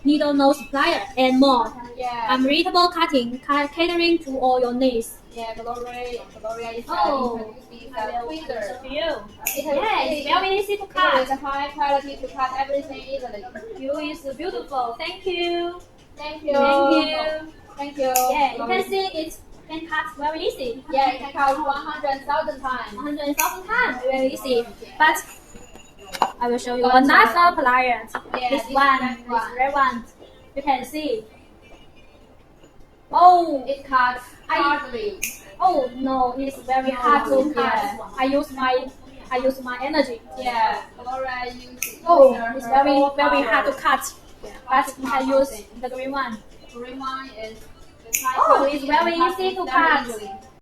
needle nose plier, and more. Yeah. Unreadable cutting, catering to all your needs. Yeah, Gloria is introducing I the will tweezer. show you. Yeah, It's very easy to It cut. is high quality to cut everything easily. You is beautiful. Thank you. Thank you. Thank you. Thank you. Yeah, you can see it can cut very easy. Yeah, it can cut 100,000 times. 100,000 times, very easy. But I will show you another pliers. Yeah, This one, this red one. You can see. Oh, It cuts hardly. oh no, it's very hard to cut. Yeah. I use my energy. Yeah, Gloria uses. Oh, it's very hard to cut. But you can use the green one. Green one is Oh, it's very easy to cut.